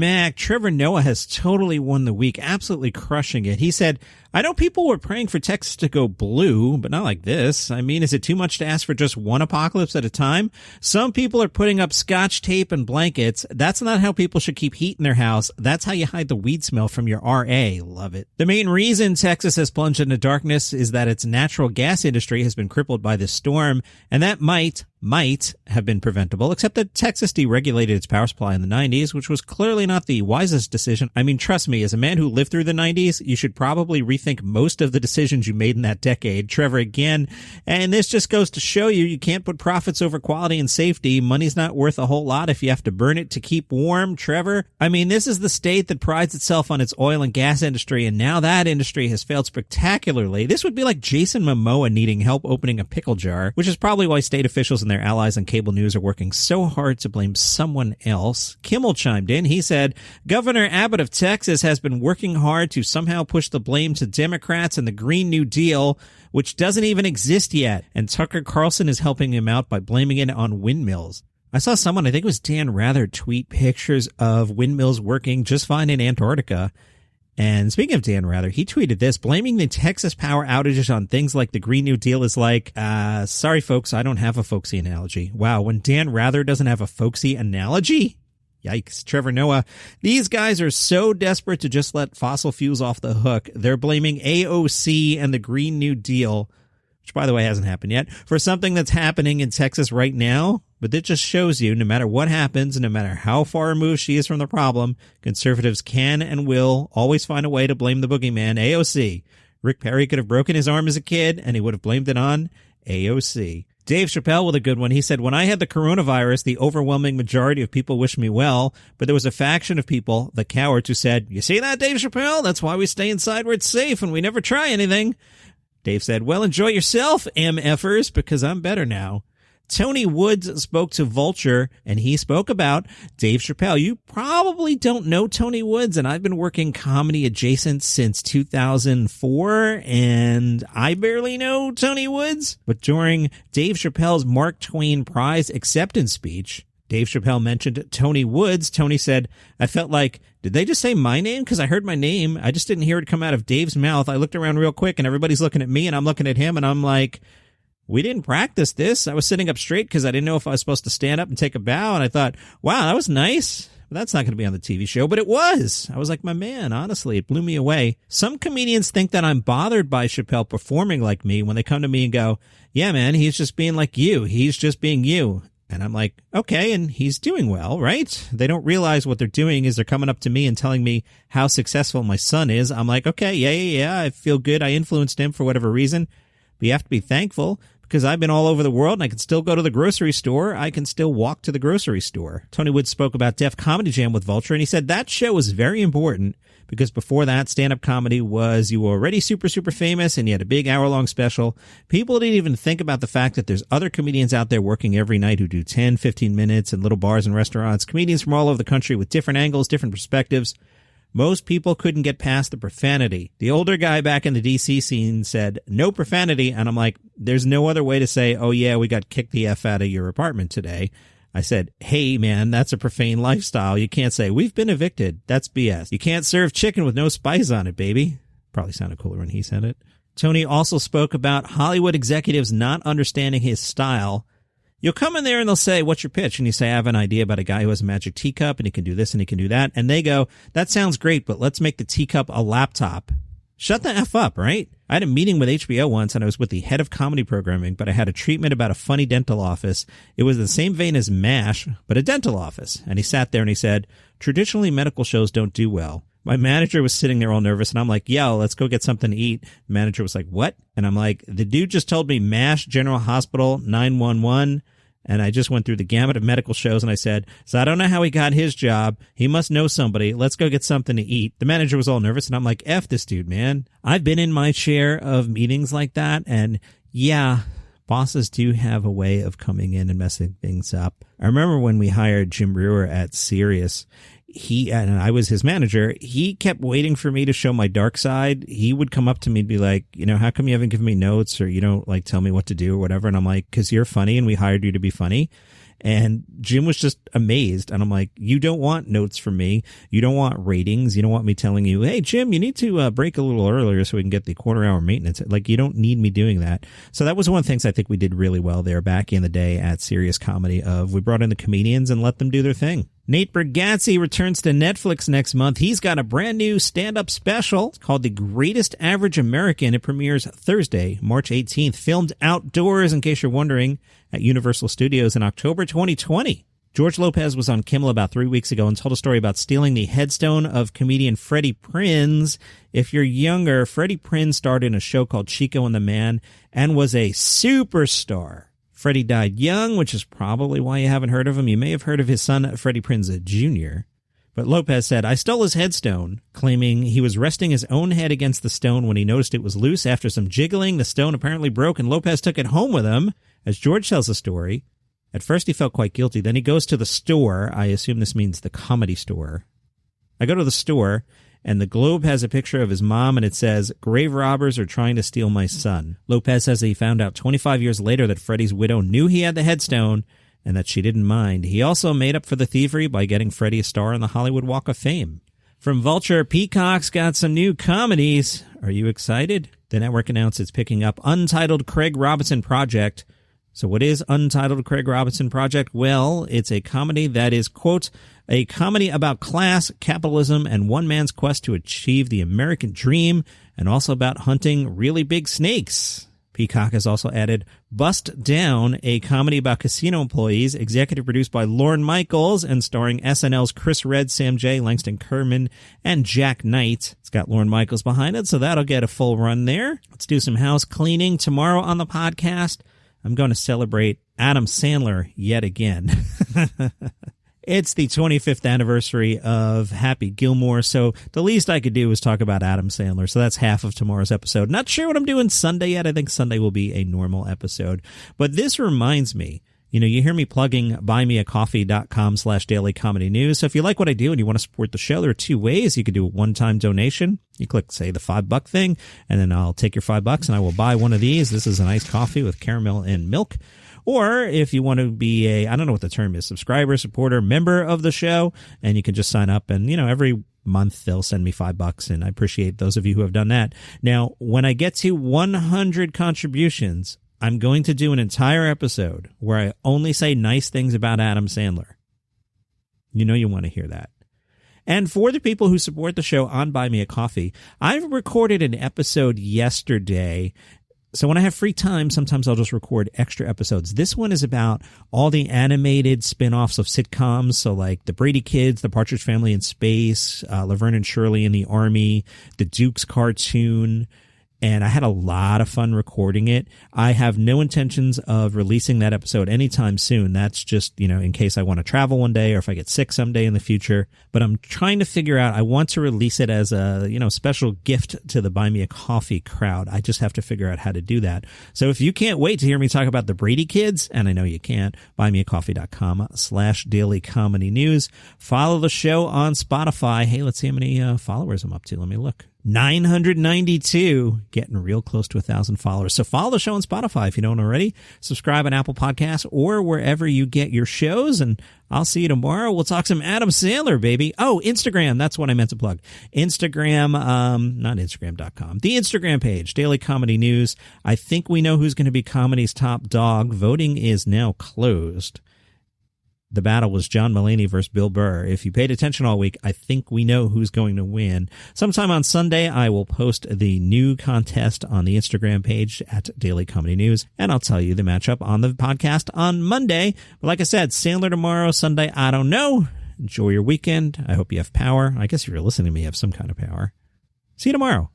Mac, Trevor Noah has totally won the week, absolutely crushing it. He said, I know people were praying for Texas to go blue, but not like this. I mean, is it too much to ask for just one apocalypse at a time? Some people are putting up scotch tape and blankets. That's not how people should keep heat in their house. That's how you hide the weed smell from your RA. Love it. The main reason Texas has plunged into darkness is that its natural gas industry has been crippled by this storm, and that might have been preventable, except that Texas deregulated its power supply in the 90s, which was clearly not the wisest decision. I mean, trust me, as a man who lived through the 90s, you should probably rethink most of the decisions you made in that decade. Trevor again. And this just goes to show you can't put profits over quality and safety. Money's not worth a whole lot if you have to burn it to keep warm, Trevor. I mean, this is the state that prides itself on its oil and gas industry, and now that industry has failed spectacularly. This would be like Jason Momoa needing help opening a pickle jar, which is probably why state officials and their allies on cable news are working so hard to blame someone else. Kimmel chimed in. He said, Governor Abbott of Texas has been working hard to somehow push the blame to Democrats and the Green New Deal, which doesn't even exist yet. And Tucker Carlson is helping him out by blaming it on windmills. I saw someone, I think it was Dan Rather, tweet pictures of windmills working just fine in Antarctica. And speaking of Dan Rather, he tweeted this, blaming the Texas power outages on things like the Green New Deal is like, sorry folks, I don't have a folksy analogy. Wow, when Dan Rather doesn't have a folksy analogy? Yikes. Trevor Noah, these guys are so desperate to just let fossil fuels off the hook. They're blaming AOC and the Green New Deal, which by the way hasn't happened yet, for something that's happening in Texas right now. But it just shows you, no matter what happens, no matter how far removed she is from the problem, conservatives can and will always find a way to blame the boogeyman, AOC. Rick Perry could have broken his arm as a kid, and he would have blamed it on AOC. Dave Chappelle with a good one. He said, when I had the coronavirus, the overwhelming majority of people wished me well, but there was a faction of people, the cowards, who said, you see that, Dave Chappelle? That's why we stay inside where it's safe and we never try anything. Dave said, well, enjoy yourself, MFers, because I'm better now. Tony Woods spoke to Vulture, and he spoke about Dave Chappelle. You probably don't know Tony Woods, and I've been working comedy adjacent since 2004, and I barely know Tony Woods. But during Dave Chappelle's Mark Twain Prize acceptance speech, Dave Chappelle mentioned Tony Woods. Tony said, I felt like, did they just say my name? Because I heard my name. I just didn't hear it come out of Dave's mouth. I looked around real quick, and everybody's looking at me, and I'm looking at him, and I'm like, we didn't practice this. I was sitting up straight because I didn't know if I was supposed to stand up and take a bow. And I thought, wow, that was nice. But that's not going to be on the TV show. But it was. I was like, my man, honestly, it blew me away. Some comedians think that I'm bothered by Chappelle performing like me when they come to me and go, yeah, man, he's just being like you. He's just being you. And I'm like, okay, and he's doing well, right? They don't realize what they're doing is they're coming up to me and telling me how successful my son is. I'm like, okay, yeah, I feel good. I influenced him for whatever reason. But you have to be thankful, because I've been all over the world and I can still go to the grocery store. I can still walk to the grocery store. Tony Wood spoke about Def Comedy Jam with Vulture, and he said that show was very important because before that, stand-up comedy was you were already super, super famous and you had a big hour-long special. People didn't even think about the fact that there's other comedians out there working every night who do 10, 15 minutes in little bars and restaurants, comedians from all over the country with different angles, different perspectives. Most people couldn't get past the profanity. The older guy back in the DC scene said, no profanity. And I'm like, there's no other way to say, oh yeah, we got kicked the F out of your apartment today. I said, hey man, that's a profane lifestyle. You can't say, we've been evicted. That's BS. You can't serve chicken with no spice on it, baby. Probably sounded cooler when he said it. Tony also spoke about Hollywood executives not understanding his style. You'll come in there and they'll say, what's your pitch? And you say, I have an idea about a guy who has a magic teacup and he can do this and he can do that. And they go, that sounds great, but let's make the teacup a laptop. Shut the F up, right? I had a meeting with HBO once and I was with the head of comedy programming, but I had a treatment about a funny dental office. It was the same vein as MASH, but a dental office. And he sat there and he said, traditionally medical shows don't do well. My manager was sitting there all nervous, and I'm like, yo, let's go get something to eat. The manager was like, what? And I'm like, the dude just told me MASH, General Hospital, 911. And I just went through the gamut of medical shows, and I said, so I don't know how he got his job. He must know somebody. Let's go get something to eat. The manager was all nervous, and I'm like, F this dude, man. I've been in my share of meetings like that, and yeah, bosses do have a way of coming in and messing things up. I remember when we hired Jim Brewer at Sirius, and I was his manager, he kept waiting for me to show my dark side. He would come up to me and be like, how come you haven't given me notes or you don't like tell me what to do or whatever? And I'm like, because you're funny and we hired you to be funny. And Jim was just amazed. And I'm like, you don't want notes from me. You don't want ratings. You don't want me telling you, hey, Jim, you need to break a little earlier so we can get the quarter-hour maintenance. Like, you don't need me doing that. So that was one of the things I think we did really well there back in the day at Serious Comedy of we brought in the comedians and let them do their thing. Nate Bargatze returns to Netflix next month. He's got a brand new stand-up special. It's called The Greatest Average American. It premieres Thursday, March 18th. Filmed outdoors, in case you're wondering, at Universal Studios in October 2020. George Lopez was on Kimmel about 3 weeks ago and told a story about stealing the headstone of comedian Freddie Prinze. If you're younger, Freddie Prinze starred in a show called Chico and the Man and was a superstar. Freddie died young, which is probably why you haven't heard of him. You may have heard of his son, Freddie Prinze Jr. But Lopez said, I stole his headstone, claiming he was resting his own head against the stone when he noticed it was loose. After some jiggling, the stone apparently broke, and Lopez took it home with him. As George tells the story, at first he felt quite guilty. Then he goes to the store. I assume this means the Comedy Store. I go to the store, and the Globe has a picture of his mom, and it says, grave robbers are trying to steal my son. Lopez says that he found out 25 years later that Freddie's widow knew he had the headstone and that she didn't mind. He also made up for the thievery by getting Freddie a star on the Hollywood Walk of Fame. From Vulture, Peacock's got some new comedies. Are you excited? The network announced it's picking up Untitled Craig Robinson Project. So what is Untitled Craig Robinson Project? Well, it's a comedy that is, quote, a comedy about class, capitalism, and one man's quest to achieve the American dream, and also about hunting really big snakes. Peacock has also added Bust Down, a comedy about casino employees, executive produced by Lorne Michaels and starring SNL's Chris Redd, Sam Jay, Langston Kerman, and Jack Knight. It's got Lorne Michaels behind it, so that'll get a full run there. Let's do some house cleaning. Tomorrow on the podcast, I'm going to celebrate Adam Sandler yet again. It's the 25th anniversary of Happy Gilmore, so the least I could do was talk about Adam Sandler. So that's half of tomorrow's episode. Not sure what I'm doing Sunday yet. I think Sunday will be a normal episode. But this reminds me, you hear me plugging buymeacoffee.com/dailycomedynews. So if you like what I do and you want to support the show, there are two ways. You could do a one-time donation. You click, say, the $5 thing, and then I'll take your $5 and I will buy one of these. This is an iced coffee with caramel and milk. Or if you want to be a, I don't know what the term is, subscriber, supporter, member of the show, and you can just sign up and, every month they'll send me $5, and I appreciate those of you who have done that. Now, when I get to 100 contributions, I'm going to do an entire episode where I only say nice things about Adam Sandler. You want to hear that. And for the people who support the show on Buy Me a Coffee, I've recorded an episode yesterday. So when I have free time, sometimes I'll just record extra episodes. This one is about all the animated spin-offs of sitcoms. So like The Brady Kids, The Partridge Family in Space, Laverne and Shirley in the Army, The Dukes cartoon. And I had a lot of fun recording it. I have no intentions of releasing that episode anytime soon. That's just, in case I want to travel one day or if I get sick someday in the future. But I'm trying to figure out, I want to release it as a, special gift to the Buy Me a Coffee crowd. I just have to figure out how to do that. So if you can't wait to hear me talk about the Brady Kids, and I know you can't, buymeacoffee.com/dailycomedynews. Follow the show on Spotify. Hey, let's see how many followers I'm up to. Let me look. 992, getting real close to 1,000 followers. So follow the show on Spotify if you don't already. Subscribe on Apple Podcasts or wherever you get your shows. And I'll see you tomorrow. We'll talk some Adam Sandler, baby. Oh, Instagram. That's what I meant to plug. Instagram, not Instagram.com. The Instagram page, Daily Comedy News. I think we know who's going to be comedy's top dog. Voting is now closed. The battle was John Mulaney versus Bill Burr. If you paid attention all week, I think we know who's going to win. Sometime on Sunday, I will post the new contest on the Instagram page at Daily Comedy News, and I'll tell you the matchup on the podcast on Monday. But like I said, Sandler tomorrow, Sunday, I don't know. Enjoy your weekend. I hope you have power. I guess if you're listening to me, you have some kind of power. See you tomorrow.